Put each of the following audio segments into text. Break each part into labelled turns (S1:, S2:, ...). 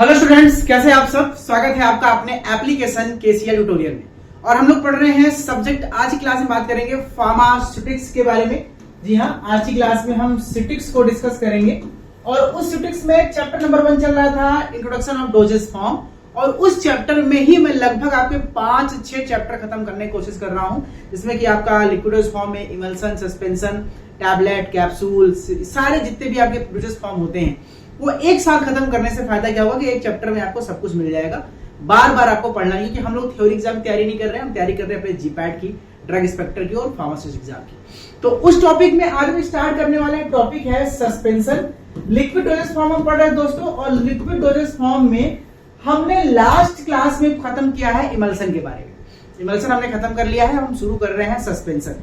S1: Hello students, कैसे आप सब। स्वागत है आपका अपने एप्लीकेशन केसीएल ट्यूटोरियल में। और हम लोग पढ़ रहे हैं सब्जेक्ट। आज की क्लास में बात करेंगे फार्मास्यूटिक्स के बारे में। जी हाँ, आज की क्लास में हम सिटिक्स को डिस्कस करेंगे। और उस सिटिक्स में चैप्टर नंबर 1 चल रहा था, इंट्रोडक्शन ऑफ डोजेस फॉर्म। और उस चैप्टर में ही मैं लगभग आपके 5-6 चैप्टर खत्म करने की कोशिश कर रहा हूं, जिसमें कि आपका लिक्विड डोज फॉर्म में इमल्सन, सस्पेंशन, टैबलेट, कैप्सूल, सारे जितने भी आपके डोजेस फॉर्म होते हैं वो एक साथ खत्म करने से फायदा क्या होगा कि एक चैप्टर में आपको सब कुछ मिल जाएगा। बार बार आपको पढ़ना है, क्योंकि हम लोग थ्योरी एग्जाम की तैयारी नहीं कर रहे हैं, हम तैयारी कर रहे हैं अपने जीपैट की, ड्रग इंस्पेक्टर की और फार्मासिस्ट एग्जाम की। तो उस टॉपिक में आज हम स्टार्ट करने वाले हैं। टॉपिक है सस्पेंशन। लिक्विड डोजेस फॉर्म हम पढ़ रहे हैं दोस्तों, और लिक्विड डोजेस फॉर्म में हमने लास्ट क्लास में खत्म किया है इमल्सन के बारे में। इमल्सन हमने खत्म कर लिया है, हम शुरू कर रहे हैं सस्पेंशन।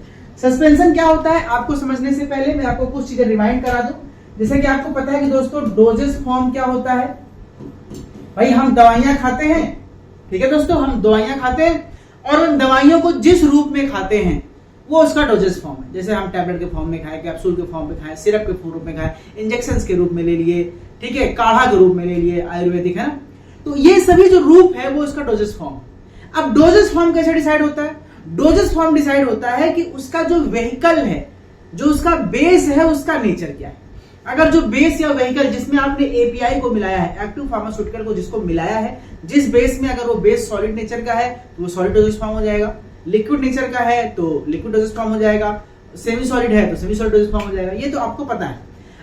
S1: सस्पेंशन क्या होता है आपको समझने से पहले मैं आपको कुछ चीजें रिमाइंड करा दूं। जैसे कि आपको पता है कि दोस्तों डोजेस फॉर्म क्या होता है। भाई हम दवाइयां खाते हैं, ठीक है दोस्तों, हम दवाइयां खाते हैं और उन दवाइयों को जिस रूप में खाते हैं वो उसका डोजेस फॉर्म है। जैसे हम टैबलेट के फॉर्म में खाएं, कैप्सूल के फॉर्म में खाएं, सिरप के रूप में खाएं, इंजेक्शन के रूप में ले लिए, ठीक है, काढ़ा के रूप में ले लिए, आयुर्वेदिक है ना। तो ये सभी जो रूप है वो उसका डोजेस फॉर्म। अब डोजेस फॉर्म कैसे डिसाइड होता है? डोजेस फॉर्म डिसाइड होता है कि उसका जो व्हीकल है, जो उसका बेस है, उसका नेचर क्या है। अगर जो बेस या व्हीकल जिसमें आपने एपीआई को मिलाया है, एक्टिव फार्मास्यूटिकल को जिसको मिलाया है, जिस बेस में अगर वो बेस सॉलिड नेचर का है तो वो सॉलिड डोजेस फॉर्म हो जाएगा। लिक्विड नेचर का है तो लिक्विड डोजेस फॉर्म हो जाएगा। सेमी सॉलिड है तो सेमी सॉलिड डोजेस फॉर्म हो जाएगा। ये तो आपको पता है।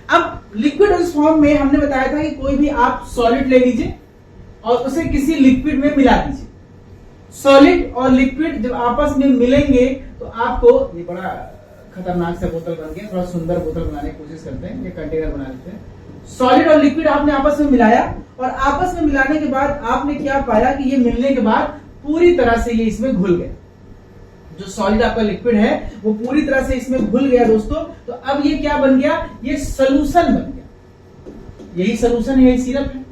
S1: अब लिक्विड डोजेस फॉर्म में हमने बताया था कि कोई भी आप सॉलिड ले लीजिए और उसे किसी लिक्विड में मिला दीजिए। सॉलिड और लिक्विड जब आपस में मिलेंगे तो आपको, ये बड़ा खतरनाक से बोतल बन गया, थोड़ा सुंदर बोतल बनाने की कोशिश करते हैं, ये कंटेनर बना लेते हैं। सॉलिड और लिक्विड आपने आपस में मिलाया और आपस में मिलाने के बाद आपने क्या पाया कि ये मिलने के बाद पूरी तरह से ये इसमें घुल गया। जो सॉलिड आपका लिक्विड है वो पूरी तरह से इसमें घुल गया दोस्तों। तो अब ये क्या बन गया? ये सोल्यूशन बन गया। यही सोल्यूशन है, सिरप है।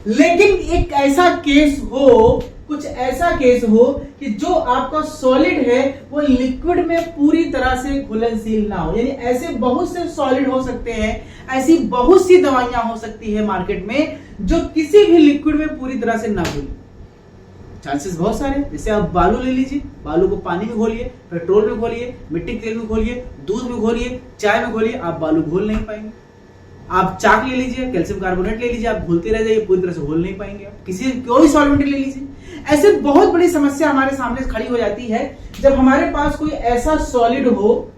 S1: लेकिन एक ऐसा केस हो, कुछ ऐसा केस हो कि जो आपका सॉलिड है वो लिक्विड में पूरी तरह से घुलनशील ना हो। यानी ऐसे बहुत से सॉलिड हो सकते हैं, ऐसी बहुत सी दवाइयां हो सकती है मार्केट में जो किसी भी लिक्विड में पूरी तरह से ना घुले। चांसेस बहुत सारे। जैसे आप बालू ले लीजिए, बालू को पानी में घोलिए, पेट्रोल में घोलिए, मिट्टी के तेल में घोलिए, दूध में घोलिए, चाय में घोलिए, आप बालू घोल नहीं पाएंगे। आप चाक ले लीजिए, कैल्शियम कार्बोनेट ले लीजिए, आप घोलते रह जाइए, पूरी तरह से घोल नहीं पाएंगे। आप किसी कोई सॉल्वेंट ले लीजिए। ऐसे बहुत बड़ी समस्या हमारे सामने खड़ी हो जाती है जब हमारे पास कोई ऐसा सॉलिड हो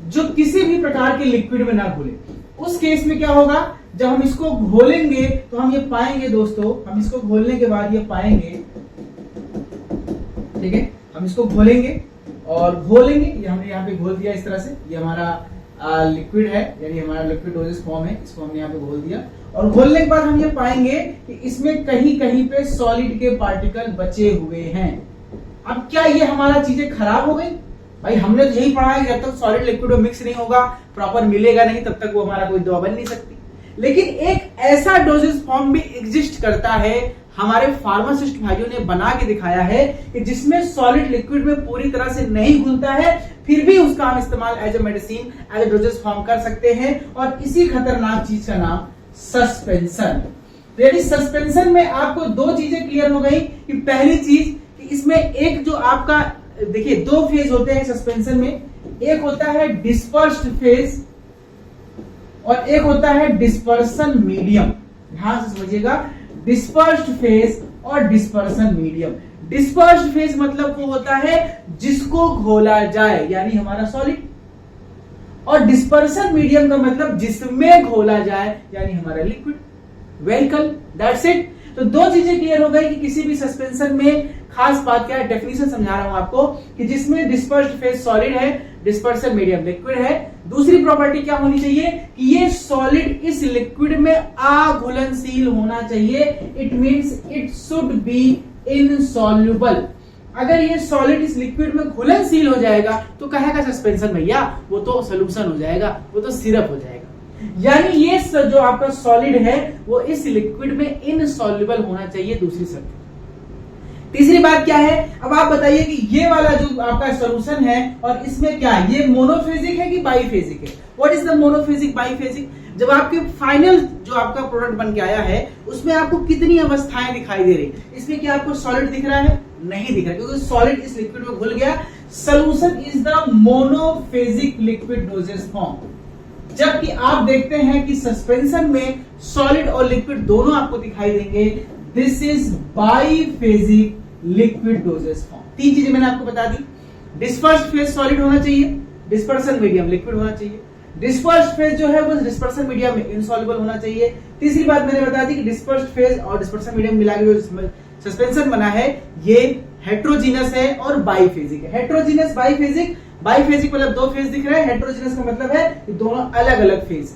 S1: जो किसी भी प्रकार के लिक्विड में ना घुले। उस केस में क्या होगा? जब हम इसको घोलेंगे तो हम ये पाएंगे दोस्तों, हम इसको घोलने के बाद ये पाएंगे, ठीक है, हम इसको घोलेंगे और घोलेंगे, ये हमने यहाँ पे घोल दिया इस तरह से, ये हमारा लिक्विड है, यानी हमारा लिक्विड डोजेस फॉर्म है, इसको हमने यहाँ पे घोल दिया। और घोलने के बाद हम ये पाएंगे कि इसमें कहीं कहीं पे सॉलिड के पार्टिकल बचे हुए हैं। अब क्या ये हमारा चीजें खराब हो गई? भाई हमने तो यही पढ़ा है कि जब तक सॉलिड लिक्विड में मिक्स नहीं होगा, प्रॉपर मिलेगा नहीं, तब तक वो हमारा कोई दवा बन नहीं सकती। लेकिन एक ऐसा डोजेस फॉर्म भी एग्जिस्ट करता है, हमारे फार्मासिस्ट भाइयों ने बना के दिखाया है कि जिसमें सॉलिड लिक्विड में पूरी तरह से नहीं घुलता है, फिर भी उसका हम इस्तेमाल as a medicine, as a dosage form कर सकते हैं। और इसी खतरनाक चीज का नाम सस्पेंशन। यानी सस्पेंशन में आपको दो चीजें क्लियर हो गई कि पहली चीज कि इसमें एक जो आपका, देखिए, दो फेज होते हैं सस्पेंशन में। एक होता है डिस्पर्स्ड फेज और एक होता है डिस्पर्सन मीडियम। ध्यान से समझिएगा, डिस्पर्स्ड फेज और डिस्पर्सन मीडियम। डिस्पर्स्ड फेज मतलब वो होता है जिसको घोला जाए, यानी हमारा सॉलिड, और डिस्पर्सन मीडियम का मतलब जिसमें घोला जाए, यानी हमारा लिक्विड व्हीकल। That's it. तो दो चीजें क्लियर हो गई कि किसी भी सस्पेंशन में खास बात क्या है, डेफिनेशन समझा रहा हूं आपको, कि जिसमें डिस्पर्स्ड फेज सॉलिड है, डिस्पर्सन मीडियम लिक्विड है। दूसरी प्रॉपर्टी क्या होनी चाहिए कि ये सॉलिड इस लिक्विड में अघुलनशील होना चाहिए। It means it should be insoluble. अगर ये सॉलिड इस लिक्विड में घुलनशील हो जाएगा तो कहेगा सस्पेंशन भैया वो तो सोल्यूशन हो जाएगा, वो तो सिरप हो जाएगा। यानी ये जो आपका सॉलिड है वो इस लिक्विड में इनसॉल्युबल होना चाहिए। दूसरी शर्त, तीसरी बात क्या है, अब आप बताइए कि ये वाला जो आपका सॉल्यूशन है और इसमें क्या है, ये मोनोफेजिक है कि बाईफेजिक है? What is the monophasic biphasic? जब आपके फाइनल जो आपका प्रोडक्ट बन के आया है उसमें आपको कितनी अवस्थाएं दिखाई दे रही? इसमें क्या आपको सॉलिड दिख रहा है? नहीं दिख रहा, क्योंकि सॉलिड इस लिक्विड में घुल गया। Solution is the monophasic liquid dosage form. जबकि आप देखते हैं कि सस्पेंशन में सॉलिड और लिक्विड दोनों आपको दिखाई देंगे। This is biphasic liquid dosage form. तीन चीजें मैंने आपको बता दी। डिस्पर्स्ड फेज सॉलिड होना चाहिए, डिस्पर्सन मीडियम लिक्विड होना चाहिए, डिस्पर्स्ड फेज जो है वो डिस्पर्सन मीडियम में इनसॉल्युबल होना चाहिए। तीसरी बात मैंने बता दी कि डिस्पर्स्ड फेज और डिस्पर्सन मीडियम मिला के जो सस्पेंशन बना है ये हेट्रोजीनस है और बाईफेजिक है। हेट्रोजीनस बाईफेजिक, बाईफेजिक मतलब दो फेज दिख रहे हैं, हेट्रोजीनस का मतलब है कि दोनों अलग अलग फेज,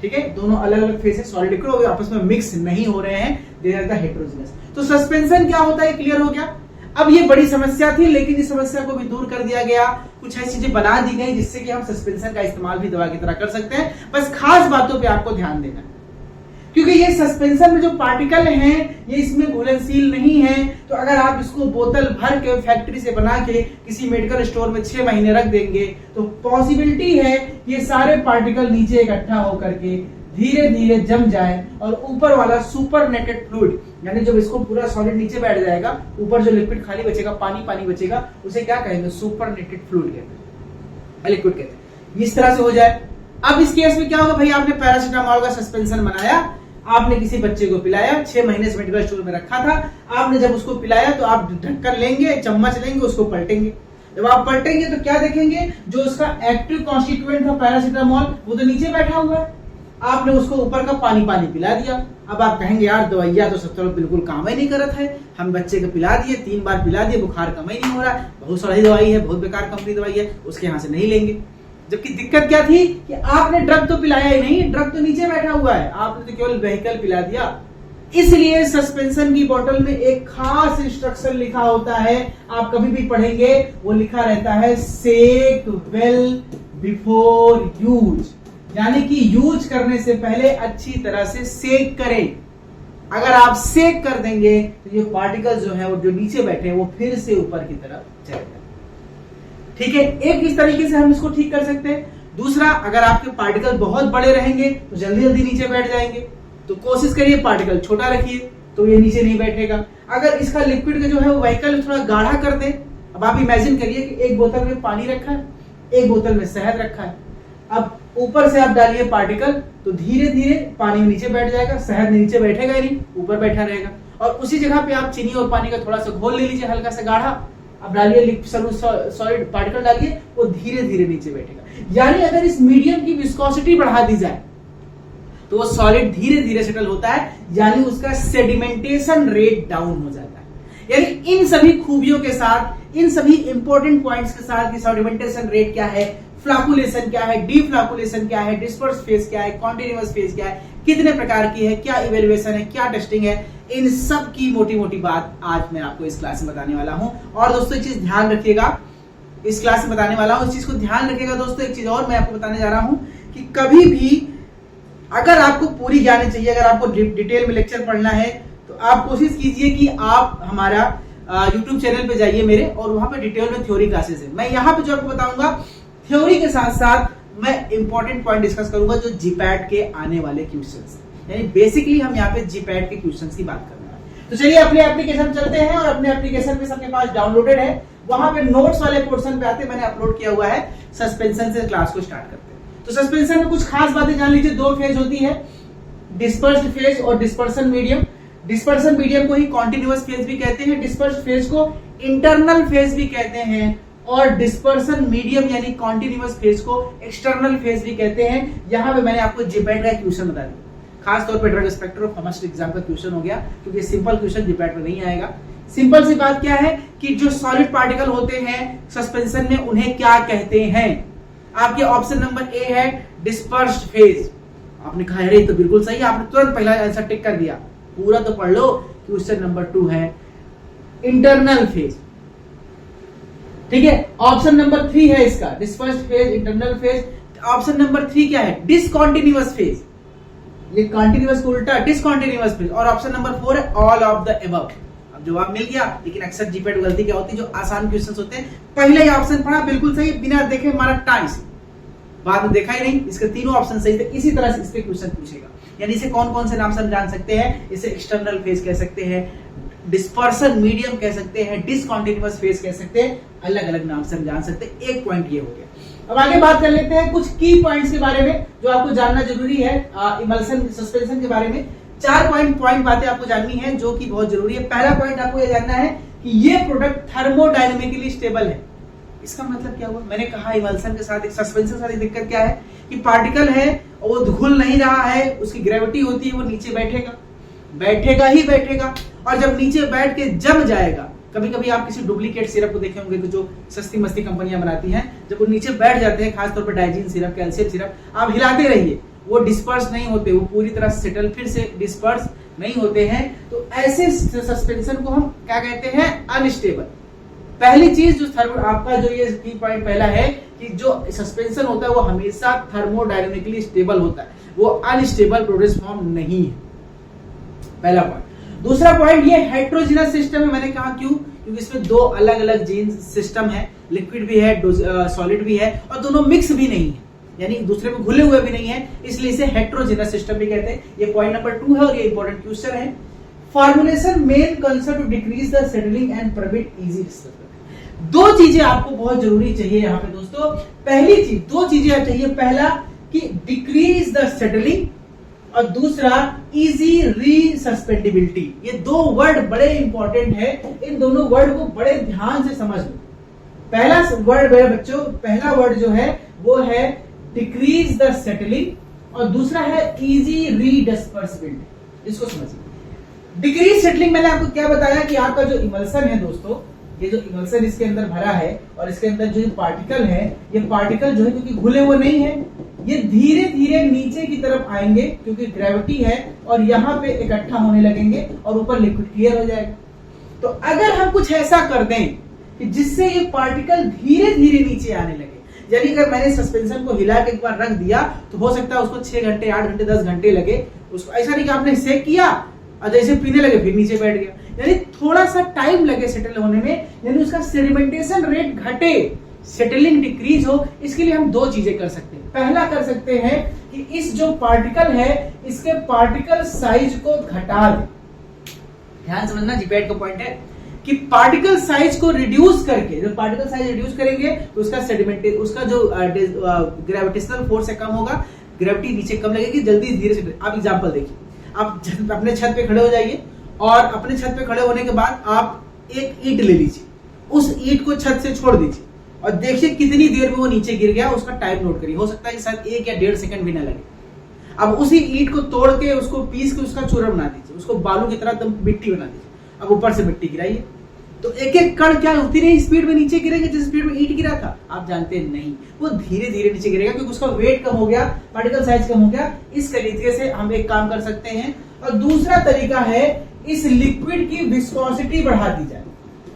S1: ठीक है, दोनों अलग अलग फेज है, सॉलिड लिक्विड वो आपस में मिक्स नहीं हो रहे हैं, दे आर द हेट्रोजीनस। तो सस्पेंशन क्या होता है, क्लियर हो गया। अब ये बड़ी समस्या थी, लेकिन इस समस्या को भी दूर कर दिया गया। कुछ ऐसी चीजें बना दी गई जिससे कि हम सस्पेंशन का इस्तेमाल भी दवा की तरह कर सकते हैं। बस खास बातों पे आपको ध्यान देना, क्योंकि ये सस्पेंशन में जो पार्टिकल हैं ये इसमें घुलनशील नहीं है। तो अगर आप इसको बोतल भर के फैक्ट्री से बना के किसी मेडिकल स्टोर में 6 महीने रख देंगे तो पॉसिबिलिटी है ये सारे पार्टिकल नीचे इकट्ठा होकर के धीरे धीरे जम जाए और ऊपर वाला सुपरनेटेड फ्लूइड, यानी जब इसको पूरा सॉलिड नीचे बैठ जाएगा, ऊपर जो लिक्विड खाली बचेगा, पानी पानी बचेगा, उसे क्या कहेंगे, सुपरनेटेड फ्लूइड कहते हैं, लिक्विड कहते हैं। इस तरह से हो जाए। अब इस केस में क्या होगा, भाई आपने पैरासीटामोल का सस्पेंशन बनाया, आपने किसी बच्चे को पिलाया, 6 महीने से मेडिकल स्टोर में रखा था, आपने जब उसको पिलाया तो आप ढक्कन लेंगे, चम्मच लेंगे, उसको पलटेंगे। जब आप पलटेंगे तो क्या देखेंगे, जो उसका एक्टिव कॉन्स्टिट्यूएंट था पैरासीटामोल वो तो नीचे बैठा हुआ है, आपने उसको ऊपर का पानी पानी पिला दिया। अब आप कहेंगे यार दवाइयां तो सब तरफ बिल्कुल काम ही नहीं करत है, हम बच्चे को पिला दिए, 3 बार पिला दिए, बुखार कम ही नहीं हो रहा, बहुत सारी दवाई है, बहुत बेकार कंपनी दवाई है, उसके यहाँ से नहीं लेंगे। जबकि दिक्कत क्या थी कि आपने ड्रग तो पिलाया ही नहीं, ड्रग तो नीचे बैठा हुआ है, आपने तो केवल वेहिकल पिला दिया। इसलिए सस्पेंशन की बोतल में एक खास इंस्ट्रक्शन लिखा होता है, आप कभी भी पढ़ेंगे, वो लिखा रहता है सेक वेल बिफोर यूज, यानी कि यूज करने से पहले अच्छी तरह से सेक करें। अगर आप सेक कर देंगे तो ये पार्टिकल जो है वो जो नीचे बैठे हैं वो फिर से ऊपर की तरफ जाएगा। ठीक है, एक इस तरीके से हम इसको ठीक कर सकते हैं। दूसरा, अगर आपके पार्टिकल बहुत बड़े रहेंगे तो जल्दी जल्दी नीचे बैठ जाएंगे, तो कोशिश करिए पार्टिकल छोटा रखिए तो ये नीचे नहीं बैठेगा। अगर इसका लिक्विड का जो है वो व्हीकल थोड़ा गाढ़ा कर दे, अब आप इमेजिन करिए कि एक बोतल में पानी रखा है, एक बोतल में शहद रखा है, अब ऊपर से आप डालिए पार्टिकल तो धीरे धीरे पानी में नीचे बैठ जाएगा, शहद नीचे बैठेगा ही नहीं, ऊपर बैठा रहेगा। और उसी जगह पे आप चीनी और पानी का थोड़ा सा घोल ले लीजिए, हल्का सा गाढ़ा, अब डालिए सॉलिड पार्टिकल डालिए, वो धीरे धीरे नीचे बैठेगा। यानी अगर इस मीडियम की विस्कोसिटी बढ़ा दी जाए तो वो सॉलिड धीरे धीरे सेटल होता है, यानी उसका सेडिमेंटेशन रेट डाउन हो जाता है। यानी इन सभी खूबियों के साथ, इन सभी इंपॉर्टेंट पॉइंट्स के साथ कि सेडिमेंटेशन रेट क्या है, फ्लाकुलेशन क्या है, डीफ्लाकुलेशन क्या है, डिस्पर्स फेज क्या है, कॉन्टिन्यूअस फेज क्या है, कितने प्रकार की है, क्या इवेल्युएशन है, क्या टेस्टिंग है, इन सब की मोटी मोटी बात आज मैं आपको इस क्लास में बताने वाला हूं। और दोस्तों एक चीज ध्यान रखिएगा, इस क्लास में बताने वाला हूं, इस चीज को ध्यान रखिएगा दोस्तों। एक चीज और मैं आपको बताने जा रहा हूं कि कभी भी अगर आपको पूरी जाननी चाहिए, अगर आपको डिटेल में लेक्चर पढ़ना है तो आप कोशिश कीजिए कि आप हमारा YouTube चैनल पे जाइए मेरे, और वहां पे डिटेल में थ्योरी क्लासेस है। मैं यहाँ पे जो आपको बताऊंगा थ्योरी के साथ साथ मैं इंपॉर्टेंट पॉइंट डिस्कस करूंगा जो जीपैट के आने वाले क्वेश्चंस, यानी बेसिकली हम यहाँ पे जीपैट के क्वेश्चंस की बात करने वाले हैं। तो चलिए अपने एप्लीकेशन चलते हैं, और अपने एप्लीकेशन पे सबके पास डाउनलोडेड है, वहां पे नोट्स वाले पोर्शन पे आते मैंने अपलोड किया हुआ है। सस्पेंशन से क्लास को स्टार्ट करते हैं। तो सस्पेंशन में कुछ खास बातें जान लीजिए। 2 फेज होती है, डिस्पर्स्ड फेज और डिस्पर्सन मीडियम। डिस्पर्सन मीडियम को ही कॉन्टिन्यूअस फेज भी कहते हैं, डिस्पर्स्ड फेज को इंटरनल फेज भी कहते हैं, और डिस्पर्सन मीडियम यानी कॉन्टिन्यूअस फेज को एक्सटर्नल फेज भी कहते हैं। यहां पे मैंने आपको जीपैट का क्वेश्चन बता दिया, खास तौर पे ड्रग इंस्पेक्टर और फार्मासिस्ट एग्जाम का क्वेश्चन हो गया, क्योंकि सिंपल क्वेश्चन जीपैट में नहीं आएगा। सिंपल सी बात क्या है कि जो सॉलिड पार्टिकल होते हैं सस्पेंशन में उन्हें क्या कहते हैं। आपके ऑप्शन नंबर ए है डिस्पर्स्ड फेज। आपने कहा अरे तो बिल्कुल सही, आपने तुरंत पहला आंसर टिक कर दिया, पूरा तो पढ़ लो। क्वेश्चन नंबर 2 है इंटरनल फेज, ठीक है। ऑप्शन नंबर 3 है इसका dispersed phase, internal phase. Option number 3 क्या है, डिसकंटीन्यूअस फेज, ये कंटीन्यूअस को उल्टा डिसकंटीन्यूअस फेज। और ऑप्शन नंबर 4 है ऑल ऑफ द अबव। अब जवाब मिल गया, लेकिन अक्सर जीपीएट गलती क्या होती है, जो आसान क्वेश्चंस होते हैं पहले ही ऑप्शन पढ़ा बिल्कुल सही, बिना देखे मारा टाइम से, बाद में देखा ही नहीं, इसके तीनों ऑप्शन सही थे, इसी तरह से इस पे क्वेश्चन पूछेगा। यानी इसे कौन कौन से नाम से हम जान सकते हैं, इसे एक्सटर्नल फेज कह सकते हैं, डिस्पर्सन मीडियम कह सकते हैं, डिसकंटीन्यूअस फेज कह सकते हैं, अलग अलग नाम से हम जान सकते हैं। एक पॉइंट ये हो गया। अब आगे बात कर लेते हैं कुछ की पॉइंट्स के बारे में जो आपको जानना जरूरी है इमल्सन सस्पेंशन के बारे में। 4 पॉइंट बातें आपको जाननी है जो कि बहुत जरूरी है। पहला पॉइंट आपको ये जानना है कि ये प्रोडक्ट थर्मोडायनेमिकली स्टेबल है। इसका मतलब क्या हुआ, मैंने कहा इमल्सन के साथ एक सस्पेंशन के साथ एक दिक्कत क्या है कि पार्टिकल है वो घुल नहीं रहा है, उसकी ग्रेविटी होती है, वो नीचे बैठेगा ही बैठेगा, और जब नीचे बैठ के जम जाएगा, कभी कभी आप किसी डुप्लीकेट सिरप को देखे होंगे जो सस्ती मस्ती कंपनियां बनाती हैं, जब वो नीचे बैठ जाते हैं, खासतौर पर डाइजीन सिरप, कैल्शियम सिरप, आप हिलाते रहिए, वो डिस्पर्स नहीं होते, वो पूरी तरह सेटल फिर से डिस्पर्स नहीं होते हैं। तो ऐसे सस्पेंशन को हम क्या कहते हैं, अनस्टेबल। पहली चीज जो आपका जो ये की पॉइंट पहला है कि जो सस्पेंशन होता है वो हमेशा थर्मोडायनेमिकली स्टेबल होता है, वो अनस्टेबल प्रोड्यूस फॉर्म नहीं है, पहला पॉइंट। दूसरा पॉइंट ये हेट्रोजीनस सिस्टम है। मैंने कहा क्यों, क्योंकि इसमें दो अलग अलग जीन सिस्टम है, लिक्विड भी है, सॉलिड भी है, और दोनों मिक्स भी नहीं है, यानी दूसरे में घुले हुए भी नहीं है, इसलिए इसे हेट्रोजीनस सिस्टम भी कहते हैं। ये पॉइंट नंबर 2 है और ये इंपॉर्टेंट क्वेश्चन है। Formulation main concept to decrease the settling and permit easy displacement. दो चीजें आपको बहुत जरूरी चाहिए यहाँ पे दोस्तों। पहली चीज, दो चीजें चाहिए, पहला कि डिक्रीज द सेटलिंग और दूसरा इजी रीसस्पेंडिबिलिटी। ये दो वर्ड बड़े इंपॉर्टेंट है, इन दोनों वर्ड को बड़े ध्यान से समझ लो। पहला वर्ड मेरे बच्चों, पहला वर्ड जो है वो है डिक्रीज द सेटलिंग और दूसरा है इजी रीडिस्पर्सिबिलिटी। इसको समझिए। डिक्रीज सेटलिंग मैंने आपको क्या बताया कि आपका जो इमल्सन है दोस्तों, ये जो इमल्सन इसके अंदर भरा है और इसके अंदर जो पार्टिकल है, ये पार्टिकल जो है क्योंकि घुले हुए नहीं है, ये धीरे धीरे नीचे की तरफ आएंगे क्योंकि ग्रेविटी है और यहाँ पे इकट्ठा होने लगेंगे और ऊपर लिक्विड क्लियर हो जाएगा। तो अगर हम कुछ ऐसा कर दें कि जिससे ये पार्टिकल धीरे धीरे नीचे आने लगे, यानी अगर मैंने सस्पेंशन को हिला के एक बार रख दिया तो हो सकता है उसको 6 घंटे 8 घंटे 10 घंटे लगे उसको, ऐसा नहीं कि आपने सेक किया और जैसे पीने लगे फिर नीचे बैठ गया, यानी थोड़ा सा टाइम लगे सेटल होने में, यानी उसका सेडिमेंटेशन रेट घटे, सेटलिंग डिक्रीज हो। इसके लिए हम दो चीजें कर सकते हैं। पहला कर सकते हैं कि इस जो पार्टिकल है इसके पार्टिकल साइज को घटा दें। ध्यान समझना, जीपीएट का पॉइंट है कि पार्टिकल साइज को रिड्यूस करके, जब पार्टिकल साइज रिड्यूस करेंगे तो उसका सेडिमेंट, उसका जो ग्रेविटेशनल फोर्स है कम होगा, ग्रेविटी नीचे कम लगेगी, जल्दी धीरे से। आप एग्जांपल देखिए, आप अपने छत पे खड़े हो जाइए और अपने छत पे खड़े होने के बाद आप एक ईंट ले लीजिए, उस ईंट को छत से छोड़ दीजिए और देखिए कितनी देर में वो नीचे गिर गया, उसका टाइम नोट करिए। हो सकता है कि शायद 1 या 1.5 सेकंड भी ना लगे। अब उसी ईंट को तोड़ के उसको पीस के उसका चूरमा बना दीजिए, उसको बालू की तरह एकदम मिट्टी बना दीजिए। अब ऊपर से मिट्टी गिराइए तो एक एक कण क्या उतनी नहीं स्पीड में नीचे गिरेंगे जिस स्पीड में ईंट गिरा था? आप जानते नहीं, वो धीरे धीरे नीचे गिरेगा क्योंकि उसका वेट कम हो गया, पार्टिकल साइज कम हो गया। इस तरीके से हम एक काम कर सकते हैं। और दूसरा तरीका है इस लिक्विड की विस्कोसिटी बढ़ा दी जाए,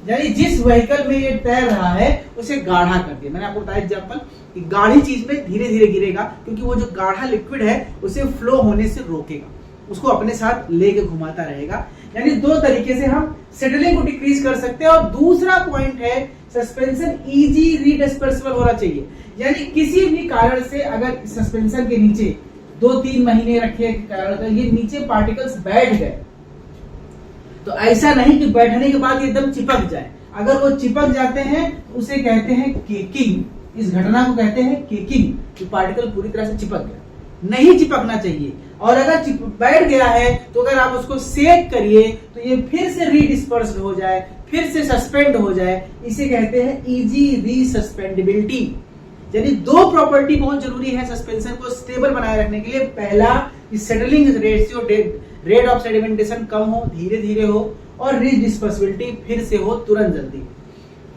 S1: यानी जिस व्हीकल में ये तैर रहा है उसे गाढ़ा कर दिया। मैंने आपको बताया एग्जांपल कि गाढ़ी चीज में धीरे धीरे गिरेगा क्योंकि वो जो गाढ़ा लिक्विड है उसे फ्लो होने से रोकेगा, उसको अपने साथ लेके घुमाता रहेगा। यानी दो तरीके से हम सेटलिंग को डिक्रीज कर सकते हैं। और दूसरा पॉइंट है सस्पेंशन इजी रीडिस्पर्सिबल होना चाहिए, यानी किसी भी कारण से अगर सस्पेंशन के नीचे 2-3 महीने रखे कारण तो ये नीचे पार्टिकल्स बैठ गए, तो ऐसा नहीं कि बैठने के बाद एकदम चिपक जाए। अगर वो चिपक जाते हैं उसे कहते हैं केकिंग। इस घटना को कहते हैं केकिंग, कि पार्टिकल पूरी तरह से चिपक गया। नहीं चिपकना चाहिए। और अगर बैठ गया है तो अगर आप उसको सेक करिए तो ये फिर से रीडिस्पर्स हो जाए, फिर से सस्पेंड हो जाए। इसे कहते हैं इजी रीसस्पेंडिबिलिटी। यानी दो प्रॉपर्टी बहुत जरूरी है सस्पेंशन को स्टेबल बनाए रखने के लिए। पहला कि settling ratio, rate of sedimentation कम हो, धीरे धीरे हो, और रीडिस्पर्सिबिलिटी फिर से हो, तुरंत जल्दी।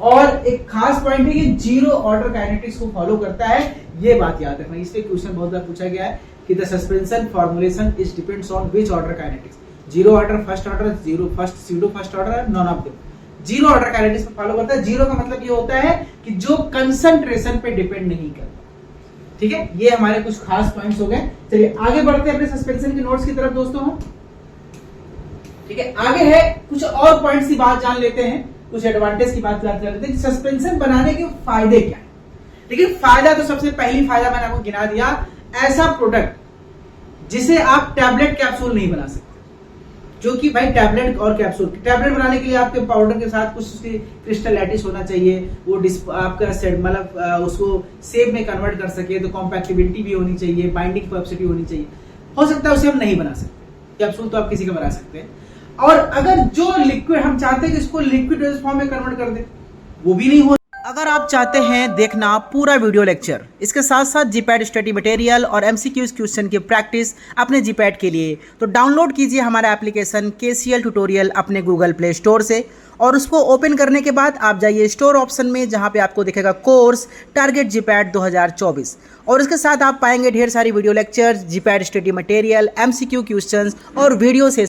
S1: और एक खास पॉइंट है कि जीरो ऑर्डर काइनेटिक्स को फॉलो करता है, ये बात याद रखना। इसलिए क्वेश्चन बहुत बार पूछा गया है कि the suspension formulation is depends on which order kinetics, zero order, first order, zero first, pseudo first order, none of them. Zero order kinetics को फॉलो करता है। जीरो का मतलब ये होता है कि जो कंसंट्रेशन पे डिपेंड नहीं करता। ठीक है, ये हमारे कुछ खास पॉइंट्स हो गए। चलिए आगे बढ़ते हैं अपने सस्पेंशन के नोट्स की तरफ दोस्तों। हम ठीक है, आगे है कुछ और पॉइंट्स की बात जान लेते हैं, कुछ एडवांटेज की बात कर लेते हैं। सस्पेंशन बनाने के फायदे क्या है। देखिए फायदा तो सबसे पहली फायदा मैंने आपको गिना दिया, ऐसा प्रोडक्ट जिसे आप टैबलेट कैप्सूल नहीं बना सकते, जो कि भाई टैबलेट और कैप्सूल, टैबलेट बनाने के लिए आपके पाउडर के साथ कुछ उसकी क्रिस्टल लैटिस होना चाहिए, वो आपका मतलब उसको सेप में कन्वर्ट कर सके, तो कॉम्पैक्टिबिलिटी भी होनी चाहिए, बाइंडिंग कैपेसिटी होनी चाहिए। हो सकता है उसे हम नहीं बना सकते, कैप्सूल तो आप किसी का बना सकते हैं। और अगर जो लिक्विड हम चाहते हैं कि इसको लिक्विड फॉर्म में कन्वर्ट कर दे, वो भी नहीं हो। अगर आप चाहते हैं देखना पूरा वीडियो लेक्चर, इसके साथ साथ जीपैड स्टडी मटेरियल और एमसीक्यूज क्वेश्चन की प्रैक्टिस अपने जीपैड के लिए, तो डाउनलोड कीजिए हमारा एप्लीकेशन केसीएल ट्यूटोरियल अपने गूगल प्ले स्टोर से, और उसको ओपन करने के बाद आप जाइए स्टोर ऑप्शन में, जहां पे आपको दिखेगा कोर्स टारगेट जीपैड 2024, और इसके साथ आप पाएंगे ढेर सारी वीडियो लेक्चर्स, जीपैड स्टडी मटेरियल, एमसीक्यू क्वेश्चंस और वीडियो से